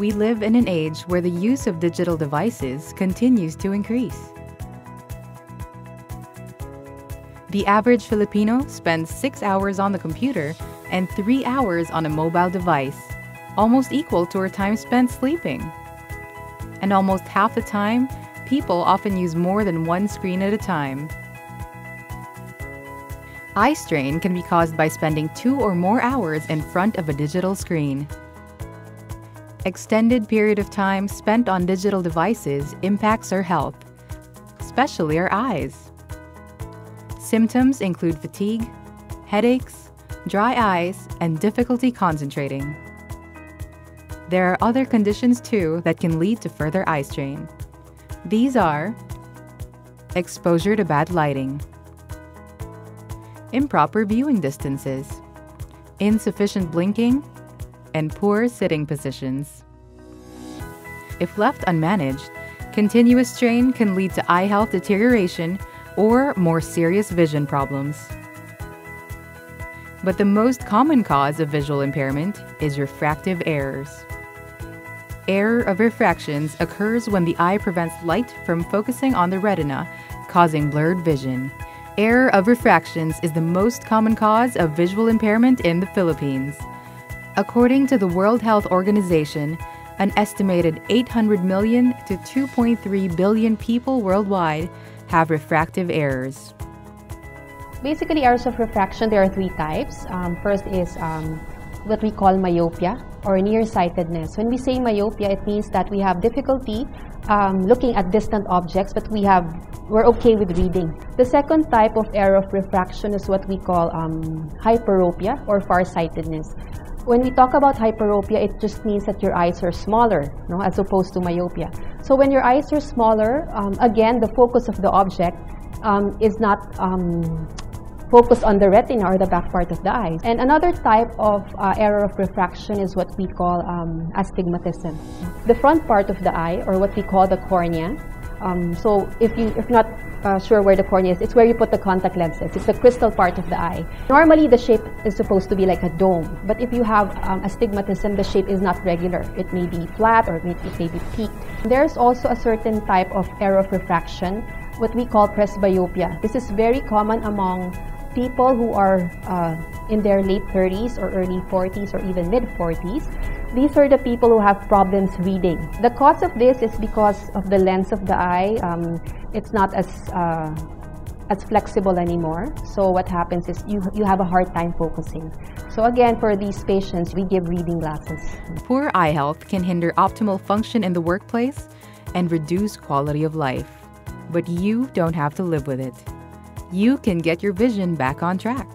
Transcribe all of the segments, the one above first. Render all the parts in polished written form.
We live in an age where the use of digital devices continues to increase. The average Filipino spends 6 hours on the computer and 3 hours on a mobile device, almost equal to our time spent sleeping. And almost half the time, people often use more than one screen at a time. Eye strain can be caused by spending 2 or more hours in front of a digital screen. Extended period of time spent on digital devices impacts our health, especially our eyes. Symptoms include fatigue, headaches, dry eyes, and difficulty concentrating. There are other conditions too that can lead to further eye strain. These are exposure to bad lighting, improper viewing distances, insufficient blinking, and poor sitting positions. If left unmanaged, continuous strain can lead to eye health deterioration or more serious vision problems. But the most common cause of visual impairment is refractive errors. Error of refractions occurs when the eye prevents light from focusing on the retina, causing blurred vision. Error of refractions is the most common cause of visual impairment in the Philippines. According to the World Health Organization, an estimated 800 million to 2.3 billion people worldwide have refractive errors. Basically, errors of refraction, there are 3 types. First is what we call myopia or nearsightedness. When we say myopia, it means that we have difficulty looking at distant objects, but we're okay with reading. The second type of error of refraction is what we call hyperopia or farsightedness. When we talk about hyperopia, it just means that your eyes are smaller, no, as opposed to myopia. So when your eyes are smaller, again, the focus of the object is not focused on the retina or the back part of the eye. And another type of error of refraction is what we call astigmatism. The front part of the eye, or what we call the cornea. So if you're not sure where the cornea is, it's where you put the contact lenses. It's the crystal part of the eye. Normally, the shape is supposed to be like a dome. But if you have astigmatism, the shape is not regular. It may be flat or it may be peaked. There's also a certain type of error of refraction, what we call presbyopia. This is very common among people who are in their late 30s or early 40s or even mid 40s. These are the people who have problems reading. The cause of this is because of the lens of the eye. It's not as flexible anymore. So what happens is you have a hard time focusing. So again, for these patients, we give reading glasses. Poor eye health can hinder optimal function in the workplace and reduce quality of life. But you don't have to live with it. You can get your vision back on track.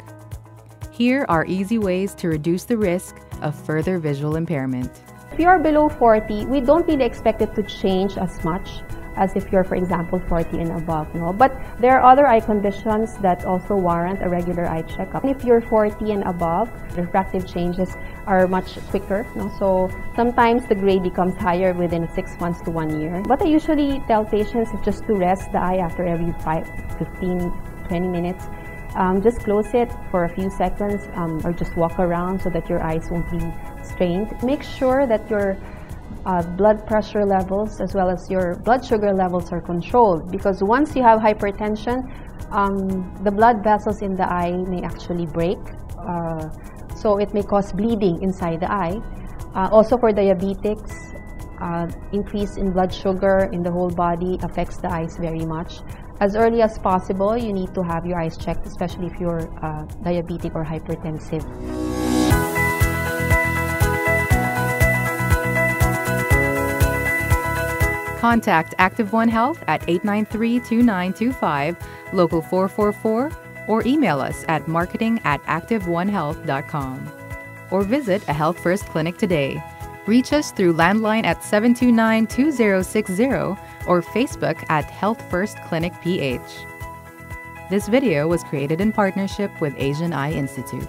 Here are easy ways to reduce the risk of further visual impairment. If you're below 40, we don't really expect it to change as much as if you're, for example, 40 and above. No? But there are other eye conditions that also warrant a regular eye checkup. If you're 40 and above, refractive changes are much quicker. No? So sometimes the grade becomes higher within 6 months to 1 year. What I usually tell patients is just to rest the eye after every 15, 20 minutes. Just close it for a few seconds or just walk around so that your eyes won't be strained. Make sure that your blood pressure levels as well as your blood sugar levels are controlled, because once you have hypertension, the blood vessels in the eye may actually break, so it may cause bleeding inside the eye. Also for diabetics, increase in blood sugar in the whole body affects the eyes very much. As early as possible, you need to have your eyes checked, especially if you're diabetic or hypertensive. Contact Active One Health at 893-2925, local 444, or email us at marketing@activeonehealth.com. Or visit a Health First clinic today. Reach us through landline at 729-2060 or Facebook at Health First Clinic PH. This video was created in partnership with Asian Eye Institute.